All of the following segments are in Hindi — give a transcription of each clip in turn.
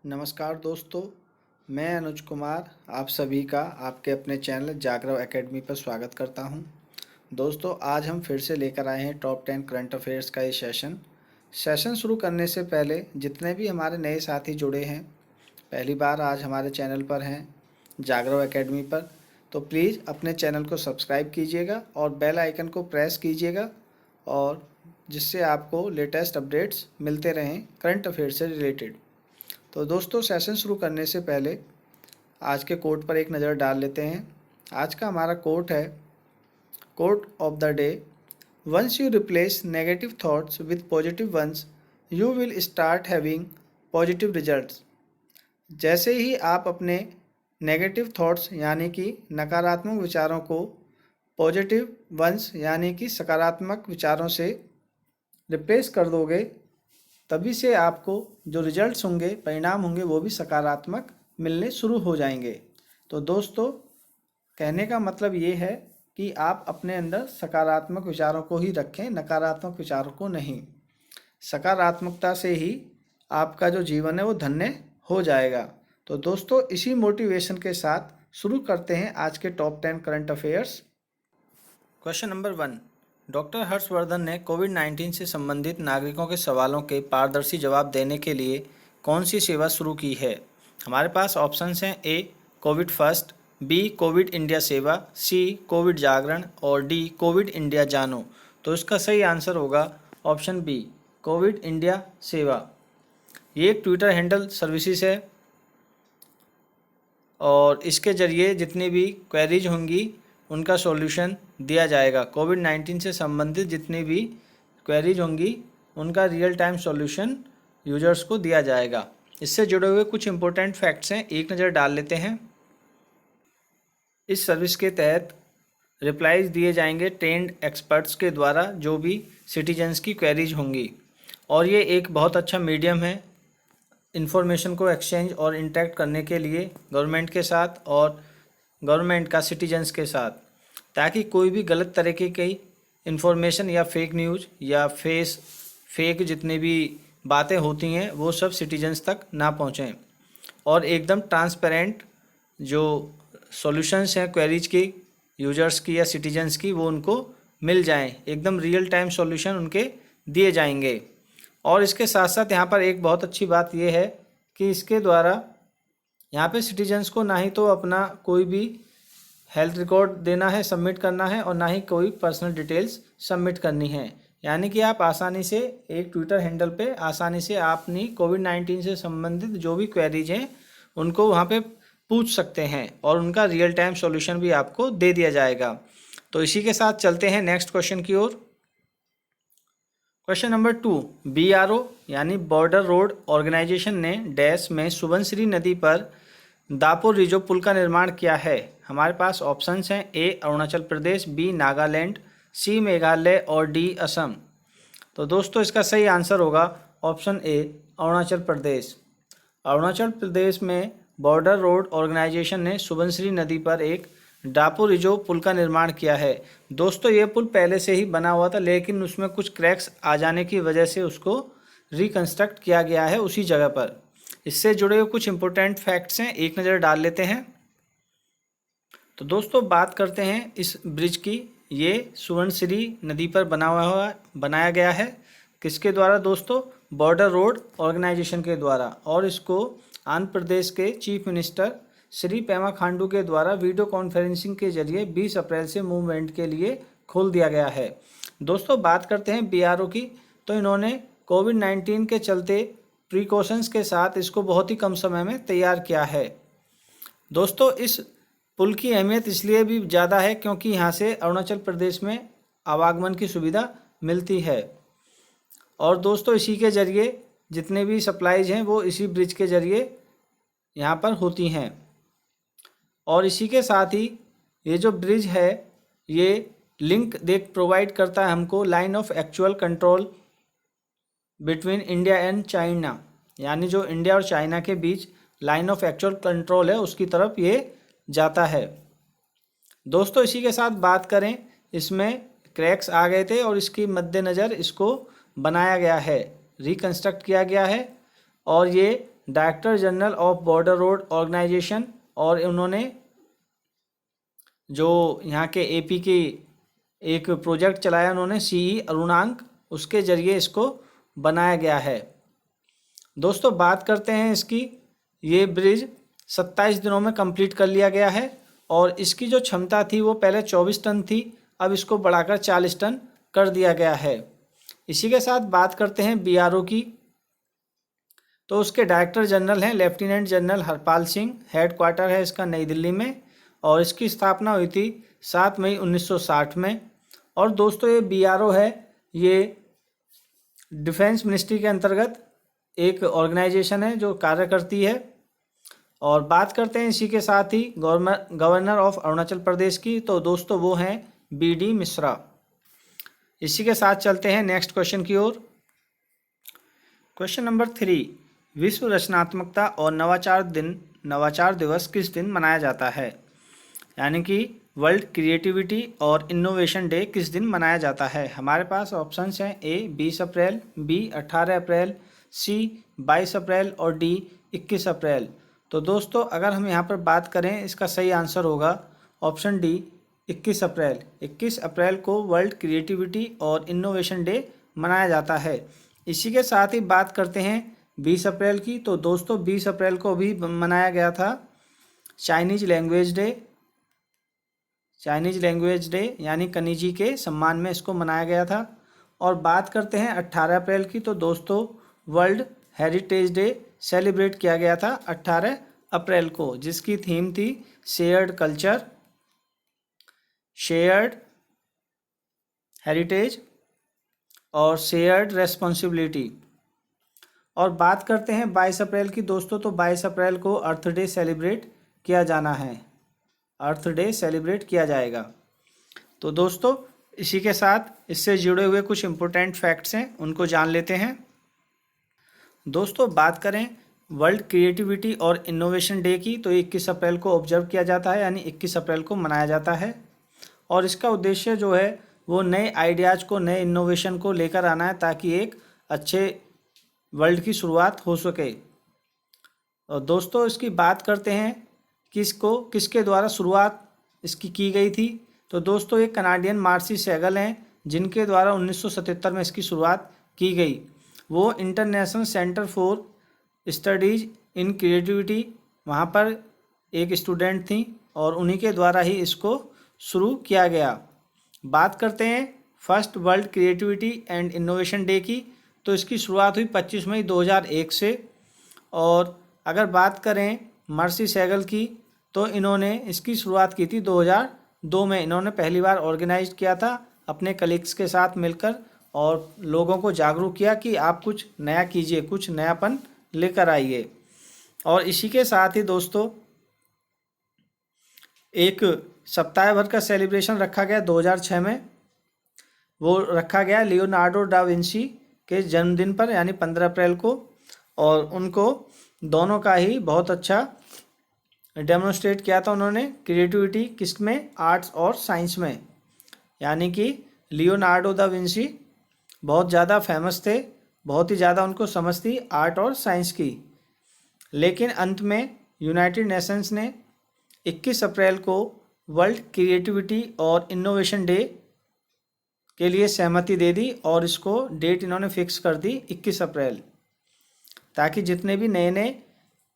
नमस्कार दोस्तों, मैं अनुज कुमार आप सभी का आपके अपने चैनल जागरव एकेडमी पर स्वागत करता हूं। दोस्तों, आज हम फिर से लेकर आए हैं टॉप 10 करंट अफेयर्स का ये सेशन शुरू करने से पहले जितने भी हमारे नए साथी जुड़े हैं, पहली बार आज हमारे चैनल पर हैं जागरव एकेडमी पर, तो प्लीज़ अपने चैनल को सब्सक्राइब कीजिएगा और बेल आइकन को प्रेस कीजिएगा, और जिससे आपको लेटेस्ट अपडेट्स मिलते रहें करंट अफेयर से रिलेटेड। तो दोस्तों, सेशन शुरू करने से पहले आज के कोट पर एक नज़र डाल लेते हैं। आज का हमारा कोट है, quote of the day, once you replace negative thoughts with positive once you will start having positive results. जैसे ही आप अपने नेगेटिव थॉट्स यानी कि नकारात्मक विचारों को पॉजिटिव वंस यानी कि सकारात्मक विचारों से रिप्लेस कर दोगे, तभी से आपको जो रिजल्ट्स होंगे, परिणाम होंगे, वो भी सकारात्मक मिलने शुरू हो जाएंगे। तो दोस्तों, कहने का मतलब ये है कि आप अपने अंदर सकारात्मक विचारों को ही रखें, नकारात्मक विचारों को नहीं। सकारात्मकता से ही आपका जो जीवन है वो धन्य हो जाएगा। तो दोस्तों, इसी मोटिवेशन के साथ शुरू करते हैं आज के top 10 current affairs. Question number 1, doctor Harshvardhan ने कोविड-19 से संबंधित नागरिकों के सवालों के पारदर्शी जवाब देने के लिए कौन सी सेवा शुरू की है? हमारे पास ऑप्शंस हैं, A covid first, B covid India Seva, C Covid जागरण और डी कोविड इंडिया जानो। तो इसका सही आंसर होगा ऑप्शन बी, कोविड इंडिया सेवा। ये एक ट्विटर हैंडल सर्विसेज है और इसके ज़रिए जितनी भी क्वेरीज होंगी उनका सॉल्यूशन दिया जाएगा। कोविड-19 से संबंधित जितनी भी क्वेरीज होंगी उनका रियल टाइम सॉल्यूशन यूजर्स को दिया जाएगा। इससे जुड़े हुए कुछ इंपॉर्टेंट फैक्ट्स हैं, एक नज़र डाल लेते हैं। इस सर्विस के तहत रिप्लाईज दिए जाएंगे ट्रेंड एक्सपर्ट्स के द्वारा जो भी सिटीजन्स की क्वेरीज होंगी, और ये एक बहुत अच्छा मीडियम है इंफॉर्मेशन को एक्सचेंज और इंटरेक्ट करने के लिए गवर्नमेंट के साथ और गवर्नमेंट का सिटीजन्स के साथ, ताकि कोई भी गलत तरीके की इन्फॉर्मेशन या फेक न्यूज़ या फेक जितनी भी बातें होती हैं वो सब सिटीजन्स तक ना पहुँचें, और एकदम ट्रांसपेरेंट जो सॉल्यूशंस हैं क्वेरीज की, यूजर्स की या सिटीजन्स की, वो उनको मिल जाएं। एकदम रियल टाइम सॉल्यूशन उनके दिए जाएंगे। और इसके साथ साथ यहाँ पर एक बहुत अच्छी बात यह है कि इसके द्वारा यहाँ पे सिटीजन्स को ना ही तो अपना कोई भी हेल्थ रिकॉर्ड देना है, सबमिट करना है, और ना ही कोई पर्सनल डिटेल्स सबमिट करनी है। यानी कि आप आसानी से एक ट्विटर हैंडल पे आसानी से अपनी कोविड-19 से संबंधित जो भी क्वेरीज हैं उनको वहाँ पे पूछ सकते हैं, और उनका रियल टाइम सॉल्यूशन भी आपको दे दिया जाएगा। तो इसी के साथ चलते हैं नेक्स्ट क्वेश्चन की ओर। क्वेश्चन नंबर 2, BRO यानी बॉर्डर रोड ऑर्गेनाइजेशन ने डैश में सुबनसिरी नदी पर दापोर रिजो पुल का निर्माण किया है। हमारे पास ऑप्शंस हैं, ए अरुणाचल प्रदेश, बी नागालैंड, सी मेघालय और डी असम। तो दोस्तों, इसका सही आंसर होगा ऑप्शन ए अरुणाचल प्रदेश। अरुणाचल प्रदेश में बॉर्डर रोड ऑर्गेनाइजेशन ने सुबनसिरी नदी पर एक दापोर रिजो पुल का निर्माण किया है। दोस्तों, ये पुल पहले से ही बना हुआ था, लेकिन उसमें कुछ क्रैक्स आ जाने की वजह से उसको रिकंस्ट्रक्ट किया गया है उसी जगह पर। इससे जुड़े हुए कुछ इंपॉर्टेंट फैक्ट्स हैं, एक नज़र डाल लेते हैं। तो दोस्तों, बात करते हैं इस ब्रिज की। ये सुबनसिरी नदी पर बनाया गया है। किसके द्वारा दोस्तों? बॉर्डर रोड ऑर्गेनाइजेशन के द्वारा, और इसको आंध्र प्रदेश के चीफ मिनिस्टर श्री पेमा खांडू के द्वारा वीडियो कॉन्फ्रेंसिंग के जरिए 20 अप्रैल से मूवमेंट के लिए खोल दिया गया है। दोस्तों, बात करते हैं BRO की। तो इन्होंने कोविड-19 के चलते प्रिकॉशंस के साथ इसको बहुत ही कम समय में तैयार किया है। दोस्तों, इस पुल की अहमियत इसलिए भी ज़्यादा है क्योंकि यहाँ से अरुणाचल प्रदेश में आवागमन की सुविधा मिलती है, और दोस्तों इसी के ज़रिए जितने भी सप्लाईज हैं वो इसी ब्रिज के ज़रिए यहाँ पर होती हैं। और इसी के साथ ही ये जो ब्रिज है ये लिंक प्रोवाइड करता है हमको line of actual control between India and China, यानी जो इंडिया और चाइना के बीच लाइन ऑफ एक्चुअल कंट्रोल है उसकी तरफ ये जाता है। दोस्तों, इसी के साथ बात करें, इसमें क्रैक्स आ गए थे और इसके मद्देनज़र इसको बनाया गया है, रिकंस्ट्रक्ट किया गया है, और ये director general of border road organisation, और उन्होंने जो यहाँ के एपी की एक प्रोजेक्ट चलाया उन्होंने सीई अरुणांक, उसके जरिए इसको बनाया गया है। दोस्तों बात करते हैं इसकी, ये ब्रिज 27 दिनों में कंप्लीट कर लिया गया है और इसकी जो क्षमता थी वो पहले 24 टन थी, अब इसको बढ़ाकर 40 टन कर दिया गया है। इसी के साथ बात करते हैं बीआरओ की, तो उसके डायरेक्टर जनरल हैं lieutenant general Harpal Singh, head quarter है इसका नई दिल्ली में, और इसकी स्थापना हुई थी 7 मई 1960 में। और दोस्तों ये बीआरओ है, ये डिफेंस मिनिस्ट्री के अंतर्गत एक ऑर्गेनाइजेशन है जो कार्य करती है। और बात करते हैं इसी के साथ ही गवर्नर ऑफ अरुणाचल प्रदेश की, तो दोस्तों वो हैं बीडी मिश्रा। इसी के साथ चलते हैं नेक्स्ट क्वेश्चन की ओर। क्वेश्चन नंबर 3, विश्व रचनात्मकता और नवाचार दिवस किस दिन मनाया जाता है? यानी कि वर्ल्ड क्रिएटिविटी और इनोवेशन डे किस दिन मनाया जाता है? हमारे पास ऑप्शंस हैं, ए 20 अप्रैल, बी 18 अप्रैल, सी 22 अप्रैल और डी 21 अप्रैल। तो दोस्तों अगर हम यहाँ पर बात करें, इसका सही आंसर होगा ऑप्शन डी 21 अप्रैल। 21 अप्रैल को वर्ल्ड क्रिएटिविटी और इनोवेशन डे मनाया जाता है। इसी के साथ ही बात करते हैं 20 अप्रैल की, तो दोस्तों 20 अप्रैल को भी मनाया गया था चाइनीज लैंग्वेज डे, यानी कनिजी के सम्मान में इसको मनाया गया था। और बात करते हैं 18 अप्रैल की, तो दोस्तों वर्ल्ड हेरिटेज डे सेलिब्रेट किया गया था 18 अप्रैल को, जिसकी थीम थी शेयर्ड कल्चर, शेयर्ड हेरिटेज और शेयर्ड रेस्पॉन्सिबिलिटी। और बात करते हैं 22 अप्रैल की दोस्तों, तो 22 अप्रैल को अर्थ डे सेलिब्रेट किया जाना है, अर्थ डे सेलिब्रेट किया जाएगा। तो दोस्तों इसी के साथ इससे जुड़े हुए कुछ इम्पोर्टेंट फैक्ट्स हैं, उनको जान लेते हैं। दोस्तों बात करें वर्ल्ड क्रिएटिविटी और इनोवेशन डे की, तो 21 अप्रैल को ऑब्जर्व किया जाता है, यानी 21 अप्रैल को मनाया जाता है। और इसका उद्देश्य जो है वो नए आइडियाज़ को, नए इनोवेशन को लेकर आना है, ताकि एक अच्छे वर्ल्ड की शुरुआत हो सके। और दोस्तों इसकी बात करते हैं किसके द्वारा शुरुआत इसकी की गई थी, तो दोस्तों एक कनाडियन मार्सी सैगल हैं, जिनके द्वारा 1977 में इसकी शुरुआत की गई। वो international centre for studies in creativity, वहाँ पर एक स्टूडेंट थी और उन्हीं के द्वारा ही इसको शुरू किया गया। बात करते हैं first world creativity and innovation day की, तो इसकी शुरुआत हुई 25 मई 2001 से। और अगर बात करें मर्सी सैगल की, तो इन्होंने इसकी शुरुआत की थी 2002 में। इन्होंने पहली बार ऑर्गेनाइज किया था अपने कलीग्स के साथ मिलकर, और लोगों को जागरूक किया कि आप कुछ नया कीजिए, कुछ नयापन लेकर आइए। और इसी के साथ ही दोस्तों एक सप्ताह भर का सेलिब्रेशन रखा गया 2006 में, वो रखा गया लियोनार्डो डा विंसी के जन्मदिन पर, यानी 15 अप्रैल को। और उनको दोनों का ही बहुत अच्छा डेमोन्स्ट्रेट किया था उन्होंने, क्रिएटिविटी किस में, आर्ट्स और साइंस में। यानी कि लियोनार्डो दा विंसी बहुत ज़्यादा फेमस थे, बहुत ही ज़्यादा उनको समझ थी आर्ट और साइंस की। लेकिन अंत में यूनाइटेड नेशंस ने 21 अप्रैल को वर्ल्ड क्रिएटिविटी और इनोवेशन डे के लिए सहमति दे दी, और इसको डेट इन्होंने फिक्स कर दी 21 अप्रैल, ताकि जितने भी नए नए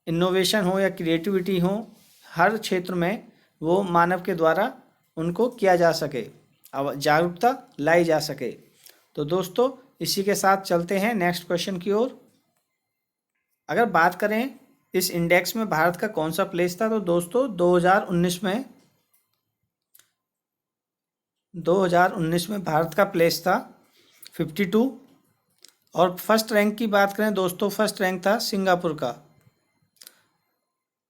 इनोवेशन हो या क्रिएटिविटी हो हर क्षेत्र में, वो मानव के द्वारा उनको किया जा सके, जागरूकता लाई जा सके। तो दोस्तों इसी के साथ चलते हैं नेक्स्ट क्वेश्चन की ओर। अगर बात करें इस इंडेक्स में भारत का कौन सा प्लेस था, तो दोस्तों 2019 में भारत का प्लेस था 52। और फर्स्ट रैंक की बात करें दोस्तों, फर्स्ट रैंक था सिंगापुर का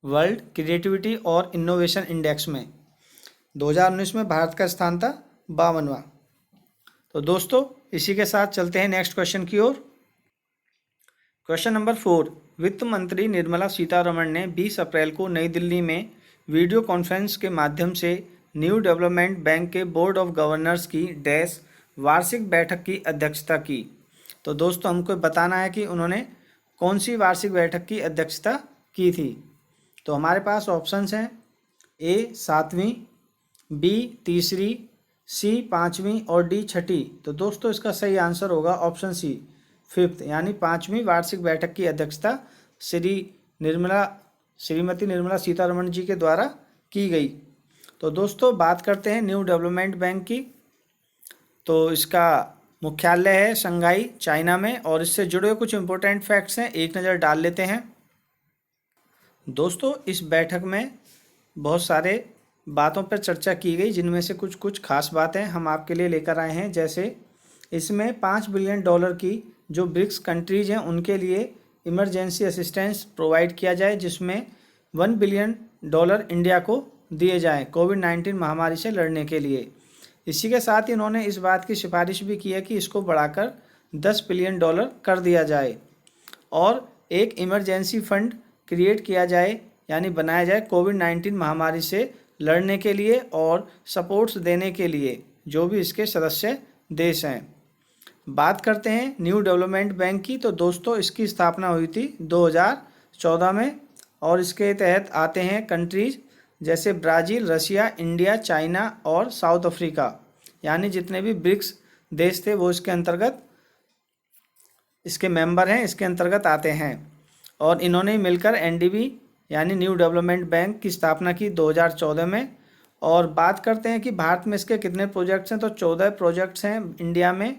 वर्ल्ड क्रिएटिविटी और इनोवेशन इंडेक्स में। 2019 में भारत का स्थान था 52वां। तो दोस्तों इसी के साथ चलते हैं नेक्स्ट क्वेश्चन की ओर। क्वेश्चन नंबर 4, वित्त मंत्री निर्मला सीतारमण ने 20 अप्रैल को नई दिल्ली में वीडियो कॉन्फ्रेंस के माध्यम से न्यू डेवलपमेंट बैंक के बोर्ड ऑफ गवर्नर्स की वार्षिक बैठक की अध्यक्षता की। तो दोस्तों हमको बताना है कि उन्होंने कौन सी वार्षिक बैठक की अध्यक्षता की थी? तो हमारे पास ऑप्शंस हैं, ए 7वीं, बी 3री, सी 5वीं और डी 6ठी। तो दोस्तों इसका सही आंसर होगा ऑप्शन सी 5th, यानी 5वीं वार्षिक बैठक की अध्यक्षता श्रीमती निर्मला सीतारमण जी के द्वारा की गई। तो दोस्तों बात करते हैं न्यू डेवलपमेंट बैंक की। तो इसका मुख्यालय है शंघाई, चाइना में, और इससे जुड़े हुए कुछ इंपॉर्टेंट फैक्ट्स हैं, एक नज़र डाल लेते हैं। दोस्तों इस बैठक में बहुत सारे बातों पर चर्चा की गई, जिनमें से कुछ खास बातें हम आपके लिए लेकर आए हैं। जैसे इसमें $5 बिलियन की जो ब्रिक्स कंट्रीज हैं उनके लिए इमरजेंसी असिस्टेंस प्रोवाइड किया जाए, जिसमें $1 बिलियन इंडिया को दिए जाएं कोविड-19 महामारी से लड़ने के लिए। इसी के साथ ही इन्होंने इस बात की सिफारिश भी की है कि इसको बढ़ाकर $10 बिलियन कर दिया जाए और एक इमरजेंसी फंड क्रिएट किया जाए, यानी बनाया जाए कोविड-19 महामारी से लड़ने के लिए और सपोर्ट्स देने के लिए जो भी इसके सदस्य देश हैं। बात करते हैं न्यू डेवलपमेंट बैंक की। तो दोस्तों इसकी स्थापना हुई थी 2014 में, और इसके तहत आते हैं कंट्रीज जैसे ब्राज़ील, रशिया, इंडिया, चाइना और साउथ अफ्रीका, यानी जितने भी ब्रिक्स देश थे वो इसके अंतर्गत इसके मेंबर हैं, इसके अंतर्गत आते हैं। और इन्होंने मिलकर एनडीबी यानी न्यू डेवलपमेंट बैंक की स्थापना की 2014 में। और बात करते हैं कि भारत में इसके कितने प्रोजेक्ट्स हैं, तो 14 प्रोजेक्ट्स हैं इंडिया में,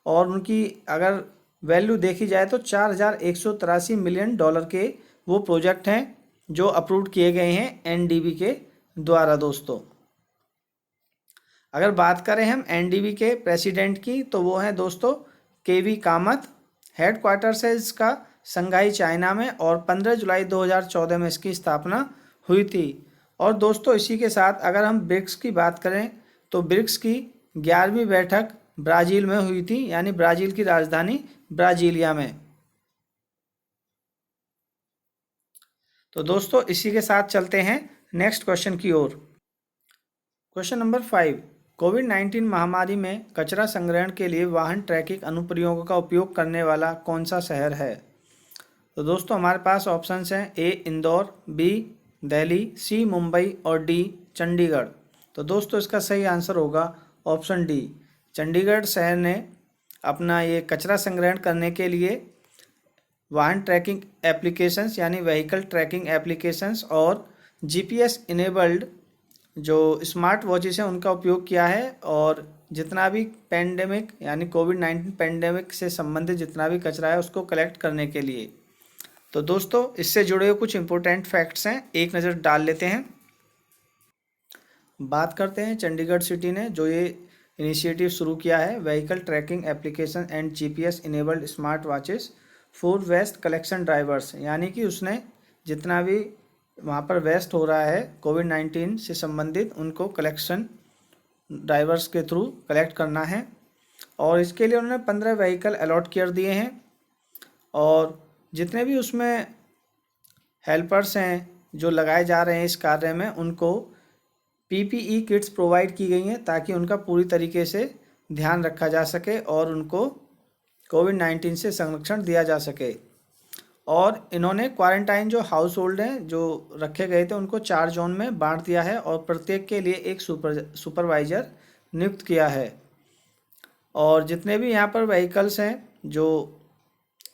और उनकी अगर वैल्यू देखी जाए तो $4,183 मिलियन के वो प्रोजेक्ट हैं जो अप्रूव किए गए हैं एनडीबी के द्वारा। दोस्तों अगर बात करें हम एनडीबी के प्रेसिडेंट की, तो वो हैं दोस्तों केवी कामत। हेडक्वार्टर्स है इसका शंघाई, चाइना में, और 15 जुलाई 2014 में इसकी स्थापना हुई थी। और दोस्तों इसी के साथ अगर हम ब्रिक्स की बात करें तो ब्रिक्स की 11वीं बैठक ब्राज़ील में हुई थी, यानी ब्राज़ील की राजधानी ब्राज़ीलिया में। तो दोस्तों इसी के साथ चलते हैं नेक्स्ट क्वेश्चन की ओर। क्वेश्चन नंबर 5, कोविड-19 महामारी में कचरा संग्रहण के लिए वाहन ट्रैकिंग अनुप्रयोगों का उपयोग करने वाला कौन सा शहर है? तो दोस्तों हमारे पास ऑप्शंस हैं, ए इंदौर, बी दिल्ली, सी मुंबई और डी चंडीगढ़। तो दोस्तों इसका सही आंसर होगा ऑप्शन डी, चंडीगढ़ शहर ने अपना ये कचरा संग्रहण करने के लिए वाहन ट्रैकिंग एप्लीकेशंस यानी व्हीकल ट्रैकिंग एप्लीकेशंस और जीपीएस इनेबल्ड जो स्मार्ट वॉचेस हैं उनका उपयोग किया है, और जितना भी पेंडेमिक यानी कोविड-19 पेंडेमिक से संबंधित जितना भी कचरा है उसको कलेक्ट करने के लिए। तो दोस्तों इससे जुड़े हुए कुछ इंपॉर्टेंट फैक्ट्स हैं, एक नज़र डाल लेते हैं। बात करते हैं चंडीगढ़ सिटी ने जो ये इनिशिएटिव शुरू किया है, vehicle tracking application and GPS enabled smart watches for waste collection drivers, यानी कि उसने जितना भी वहाँ पर वेस्ट हो रहा है कोविड-19 से संबंधित उनको कलेक्शन ड्राइवर्स के थ्रू कलेक्ट करना है, और इसके लिए उन्होंने 15 व्हीकल अलॉट कर दिए हैं, और जितने भी उसमें हेल्पर्स हैं जो लगाए जा रहे हैं इस कार्य में उनको पीपीई किट्स प्रोवाइड की गई हैं ताकि उनका पूरी तरीके से ध्यान रखा जा सके और उनको कोविड-19 से संरक्षण दिया जा सके। और इन्होंने क्वारंटाइन जो हाउस होल्ड हैं जो रखे गए थे उनको 4 जोन में बांट दिया है और प्रत्येक के लिए एक सुपरवाइज़र नियुक्त किया है। और जितने भी यहाँ पर व्हीकल्स हैं जो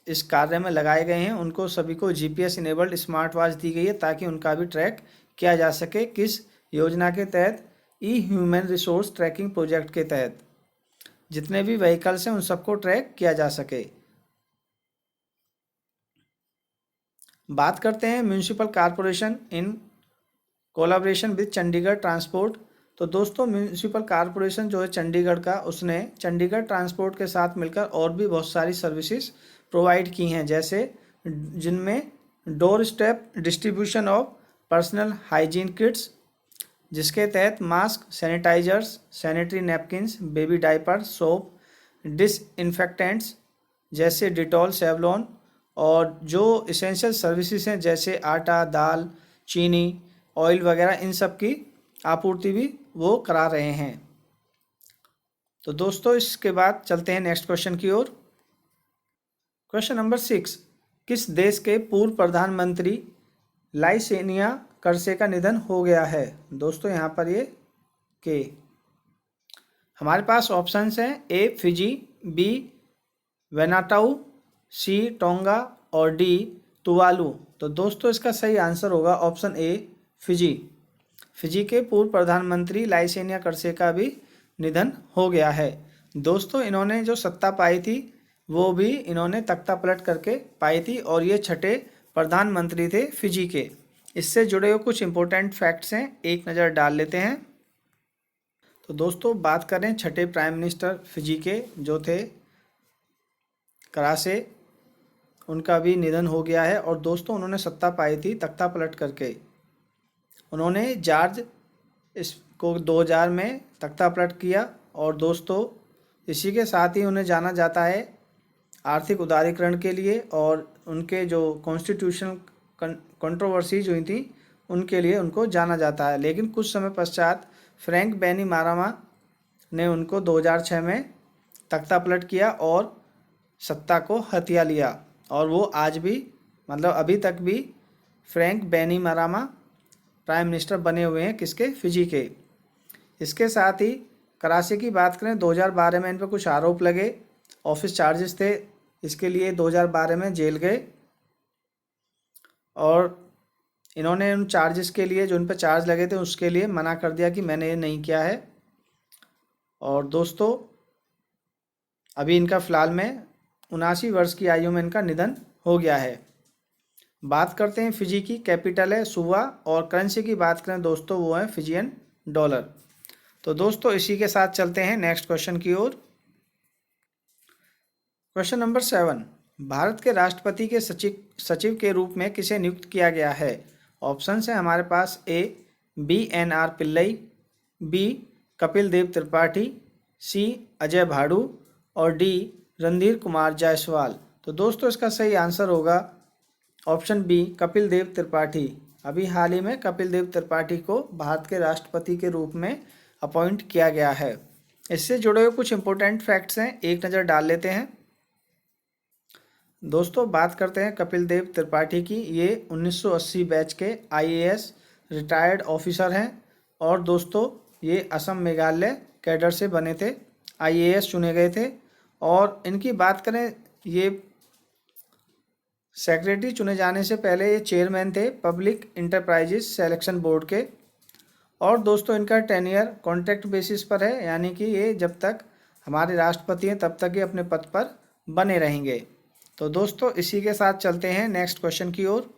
इस कार्य में लगाए गए हैं उनको सभी को GPS enabled smart watch the गई है ताकि उनका भी ट्रैक किया जा सके। किस योजना के तहत? ई ह्यूमन रिसोर्स ट्रैकिंग प्रोजेक्ट के तहत जितने भी व्हीकल्स हैं उन सबको ट्रैक किया जा सके। बात करते हैं municipal corporation in collaboration with Chandigarh transport. तो दोस्तों म्यूनिसिपल कॉरपोरेशन जो है चंडीगढ़ का, उसने चंडीगढ़ ट्रांसपोर्ट के साथ मिलकर और भी बहुत सारी सर्विसेज प्रोवाइड की हैं, जैसे जिनमें door step distribution of personal hygiene kits, जिसके तहत mask, sanitisers, sanitary napkins, baby diaper, soap, disinfectants जैसे डिटॉल, सेवलॉन, और जो इसेंशियल सर्विसेज हैं जैसे आटा, दाल, चीनी, ऑयल वगैरह, इन सब की आपूर्ति भी वो करा रहे हैं। तो दोस्तों इसके बाद चलते हैं नेक्स्ट क्वेश्चन की ओर। क्वेश्चन नंबर 6, किस देश के पूर्व प्रधानमंत्री लाइसेनिया कर्से का निधन हो गया है? दोस्तों यहाँ पर ये के हमारे पास ऑप्शंस हैं ए फिजी, बी वेनाटाऊ, सी टोंगा और डी तुवालू। तो दोस्तों इसका सही आंसर होगा ऑप्शन ए फिजी। फिजी के पूर्व प्रधानमंत्री लाइसेनिया कर्से का भी निधन हो गया है। दोस्तों इन्होंने जो सत्ता पाई थी वो भी इन्होंने तख्ता पलट करके पाई थी और ये छठे प्रधानमंत्री थे फिजी के। इससे जुड़े हुए कुछ इंपॉर्टेंट फैक्ट्स हैं, एक नज़र डाल लेते हैं। तो दोस्तों बात करें छठे प्राइम मिनिस्टर फिजी के जो थे करासे, उनका भी निधन हो गया है। और दोस्तों उन्होंने सत्ता पाई थी तख्ता पलट करके। उन्होंने जॉर्ज इसको 2000 में तख्ता पलट किया। और दोस्तों इसी के साथ ही उन्हें जाना जाता है आर्थिक उदारीकरण के लिए और उनके जो कॉन्स्टिट्यूशनल कंट्रोवर्सीज हुई थी उनके लिए उनको जाना जाता है। लेकिन कुछ समय पश्चात फ्रैंक बैनिमारामा ने उनको 2006 में तख्ता पलट किया और सत्ता को हथिया लिया। और वो आज भी मतलब अभी तक भी फ्रैंक बैनिमारामा प्राइम मिनिस्टर बने हुए हैं किसके? फिजी के। इसके साथ ही कराची की बात करें 2012 में इन पर कुछ आरोप लगे, ऑफिस चार्जेस थे, इसके लिए 2012 में जेल गए और इन्होंने उन चार्जेस के लिए जो इन पर चार्ज लगे थे उसके लिए मना कर दिया कि मैंने ये नहीं किया है। और दोस्तों अभी इनका फ़िलहाल में 79 वर्ष की आयु में इनका निधन हो गया है। बात करते हैं फिजी की कैपिटल है सुवा और करेंसी की बात करें दोस्तों वो है फिजियन डॉलर। तो दोस्तों इसी के साथ चलते हैं नेक्स्ट क्वेश्चन की ओर। क्वेश्चन नंबर 7, भारत के राष्ट्रपति के सचिव के रूप में किसे नियुक्त किया गया है? ऑप्शन है हमारे पास ए BNR पिल्लई, बी कपिल देव त्रिपाठी, सी अजय भाडू और डी रणधीर कुमार जायसवाल। तो दोस्तों इसका सही आंसर होगा ऑप्शन बी कपिल देव त्रिपाठी। अभी हाल ही में कपिल देव त्रिपाठी को भारत के राष्ट्रपति के रूप में अपॉइंट किया गया है। इससे जुड़े हुए कुछ इंपॉर्टेंट फैक्ट्स हैं, एक नज़र डाल लेते हैं। दोस्तों बात करते हैं कपिल देव त्रिपाठी की। ये 1980 बैच के IAS रिटायर्ड ऑफिसर हैं और दोस्तों ये असम मेघालय कैडर से बने थे, IAS चुने गए थे। और इनकी बात करें ये सेक्रेटरी चुने जाने से पहले ये चेयरमैन थे पब्लिक इंटरप्राइजेस सिलेक्शन बोर्ड के। और दोस्तों इनका टेन्योर कॉन्ट्रैक्ट बेसिस पर है, यानी कि ये जब तक हमारे राष्ट्रपति हैं तब तक ये अपने पद पर बने रहेंगे। तो दोस्तों इसी के साथ चलते हैं नेक्स्ट क्वेश्चन की ओर।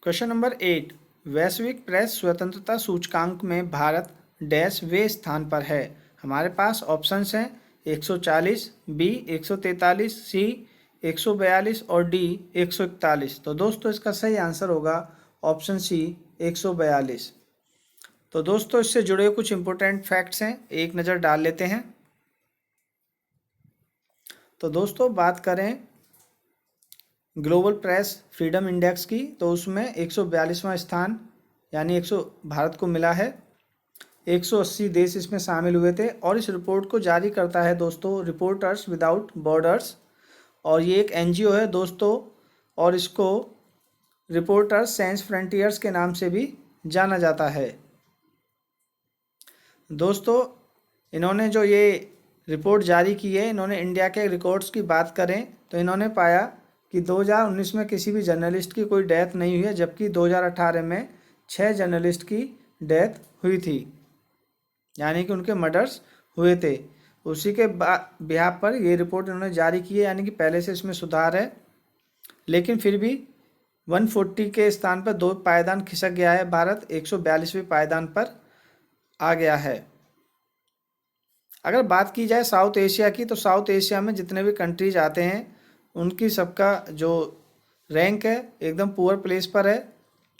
क्वेश्चन नंबर 8, वैश्विक प्रेस स्वतंत्रता सूचकांक में भारत डैश वे स्थान पर है? हमारे पास ऑप्शंस हैं 140, बी 143, सी 142 और डी 141। तो दोस्तों इसका सही आंसर होगा ऑप्शन सी 142। तो दोस्तों इससे जुड़े हुए कुछ इंपॉर्टेंट फैक्ट्स हैं, एक नज़र डाल लेते हैं। तो दोस्तों बात करें ग्लोबल प्रेस फ्रीडम इंडेक्स की, तो उसमें 142वां स्थान यानी 100 भारत को मिला है। 180 देश इसमें शामिल हुए थे और इस रिपोर्ट को जारी करता है दोस्तों रिपोर्टर्स विदाउट बॉर्डर्स। और ये एक NGO है दोस्तों और इसको रिपोर्टर्स सैंस फ्रंटियर्स के नाम से भी जाना जाता है। दोस्तों इन्होंने जो ये रिपोर्ट जारी की है, इन्होंने इंडिया के रिकॉर्ड्स की बात करें तो इन्होंने पाया कि 2019 में किसी भी जर्नलिस्ट की कोई डेथ नहीं हुई है, जबकि 2018 में 6 जर्नलिस्ट की डेथ हुई थी, यानी कि उनके मर्डर्स हुए थे। उसी के बिहार पर ये रिपोर्ट इन्होंने जारी की है, यानी कि पहले से इसमें सुधार है। लेकिन फिर भी 140 के स्थान पर 2 पायदान खिसक गया है, भारत 142वें पायदान पर आ गया है। अगर बात की जाए साउथ एशिया की, तो साउथ एशिया में जितने भी कंट्रीज आते हैं उनकी सबका जो रैंक है एकदम पुअर प्लेस पर है।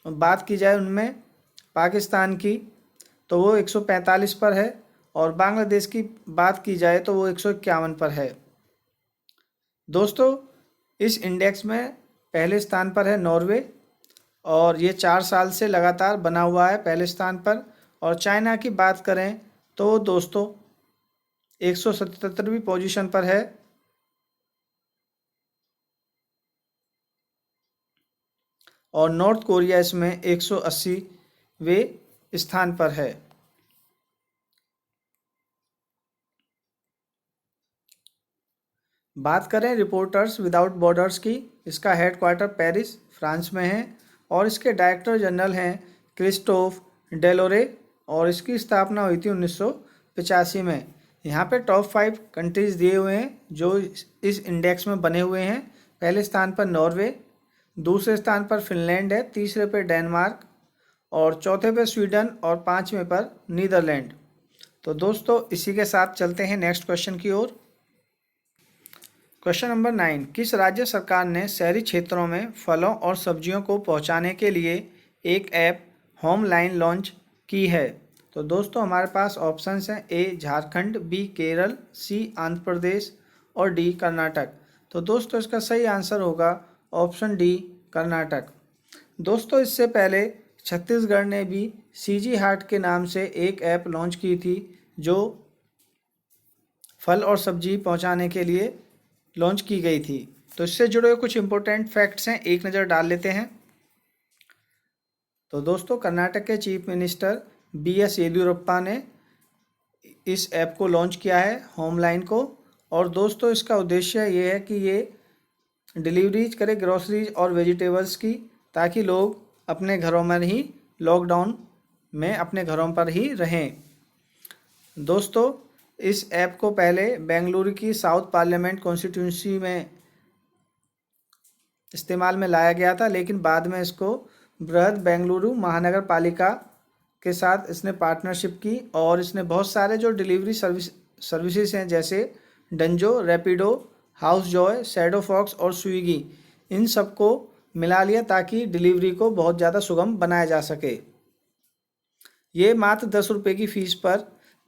बात की जाए उनमें पाकिस्तान की तो वो 145 पर है और बांग्लादेश की बात की जाए तो वो 151 पर है। दोस्तों इस इंडेक्स में पहले स्थान पर है नॉर्वे और ये 4 साल से लगातार बना हुआ है पहले स्थान पर। और चाइना की बात करें तो दोस्तों 177वीं पोजीशन पर है। और नॉर्थ कोरिया इसमें 180वें स्थान पर है। बात करें रिपोर्टर्स विदाउट बॉर्डर्स की, इसका हेडक्वार्टर पेरिस फ्रांस में है और इसके डायरेक्टर जनरल हैं क्रिस्टोफ डेलोरे और इसकी स्थापना हुई थी 1985 में। यहाँ पे टॉप 5 कंट्रीज़ दिए हुए हैं जो इस इंडेक्स में बने हुए हैं। पहले स्थान पर नॉर्वे, दूसरे स्थान पर फिनलैंड है, तीसरे पे डेनमार्क और चौथे पे स्वीडन और पाँचवें पर नीदरलैंड। तो दोस्तों इसी के साथ चलते हैं नेक्स्ट क्वेश्चन की ओर। क्वेश्चन नंबर 9, किस राज्य सरकार ने शहरी क्षेत्रों में फलों और सब्जियों को पहुंचाने के लिए एक ऐप होम लाइन लॉन्च की है? तो दोस्तों हमारे पास ऑप्शंस हैं, ए झारखंड, बी केरल, सी आंध्र प्रदेश और डी कर्नाटक। तो दोस्तों इसका सही आंसर होगा ऑप्शन डी कर्नाटक। दोस्तों इससे पहले छत्तीसगढ़ ने भी सीजी हाट के नाम से एक ऐप लॉन्च की थी जो फल और सब्जी पहुंचाने के लिए लॉन्च की गई थी। तो इससे जुड़े हुए कुछ इंपॉर्टेंट फैक्ट्स हैं, एक नज़र डाल लेते हैं। तो दोस्तों कर्नाटक के चीफ मिनिस्टर BS येदियुरप्पा ने इस ऐप को लॉन्च किया है, होम लाइन को। और दोस्तों इसका उद्देश्य ये है कि ये डिलीवरीज करे ग्रोसरीज और वेजिटेबल्स की, ताकि लोग अपने घरों में ही लॉकडाउन में अपने घरों पर ही रहें। दोस्तों इस ऐप को पहले बेंगलुरु की साउथ पार्लियामेंट कॉन्स्टिट्यूंसी में इस्तेमाल में लाया गया था, लेकिन बाद में इसको बृहद बेंगलुरु महानगर पालिका के साथ इसने पार्टनरशिप की और इसने बहुत सारे जो डिलीवरी सर्विसेज हैं जैसे Dunzo, Rapido, Housejoy, Shadowfax और स्विगी, इन सबको मिला लिया ताकि डिलीवरी को बहुत ज़्यादा सुगम बनाया जा सके। ये मात्र 10 रुपये की फ़ीस पर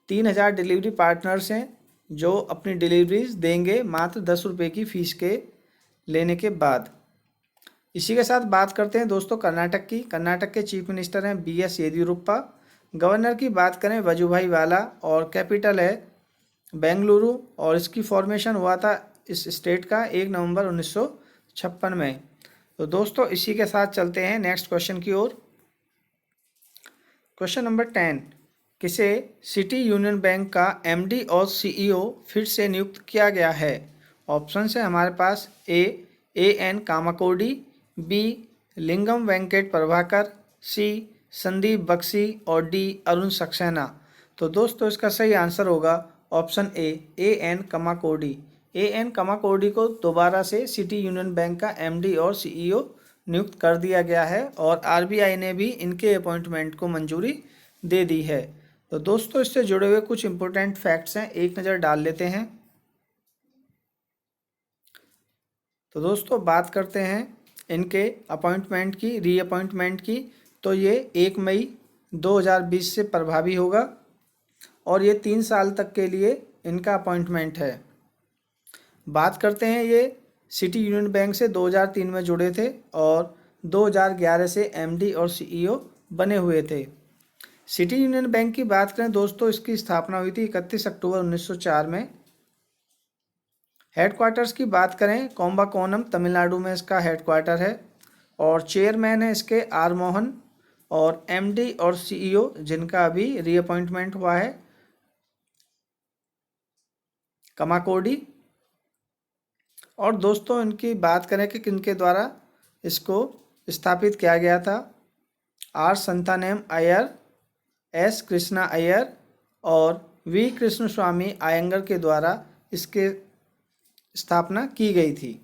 3000 डिलीवरी पार्टनर्स हैं जो अपनी डिलीवरीज देंगे मात्र 10 रुपये की फ़ीस के लेने के बाद। इसी के साथ बात करते हैं दोस्तों कर्नाटक की। कर्नाटक के चीफ मिनिस्टर हैं BS येदियुरप्पा। गवर्नर की बात करें वजुभाई वाला और कैपिटल है बेंगलुरु और इसकी फॉर्मेशन हुआ था इस स्टेट का 1 नवंबर 1956 में। तो दोस्तों इसी के साथ चलते हैं नेक्स्ट क्वेश्चन की ओर। क्वेश्चन नंबर 10, किसे सिटी यूनियन बैंक का MD और CEO फिर से नियुक्त किया गया है? ऑप्शन है हमारे पास, A AN कामाकोडी, B lingam Venkat Prabhakar, C Sandeep Bakshi और D अरुण सक्सेना। तो दोस्तों इसका सही आंसर होगा ऑप्शन A AN कामाकोडी। AN कामाकोडी को दोबारा से सिटी यूनियन बैंक का MD और CEO नियुक्त कर दिया गया है और RBI ने भी इनके अपॉइंटमेंट को मंजूरी दे दी है। तो दोस्तों इससे जुड़े हुए कुछ इंपॉर्टेंट फैक्ट्स हैं, एक नज़र डाल लेते हैं। तो दोस्तों बात करते हैं इनके अपॉइंटमेंट की, रीअपॉइंटमेंट की। तो ये 1 मई 2020 से प्रभावी होगा और ये 3 साल तक के लिए इनका अपॉइंटमेंट है। बात करते हैं ये सिटी यूनियन बैंक से 2003 में जुड़े थे और 2011 से MD और CEO बने हुए थे। सिटी यूनियन बैंक की बात करें दोस्तों, इसकी स्थापना हुई थी 31 अक्टूबर 1904 में। हेडक्वार्टर्स की बात करें कोम्बाकोनम तमिलनाडु में इसका हेडक्वार्टर है और चेयरमैन है इसके R मोहन और MD और CEO जिनका अभी रीअपॉइंटमेंट हुआ है कामाकोडी। और दोस्तों इनकी बात करें कि किनके द्वारा इसको स्थापित किया गया था, R संतानेम अय्यर, S कृष्णा अय्यर और V कृष्णस्वामी अयंगर के द्वारा इसके स्थापना की गई थी।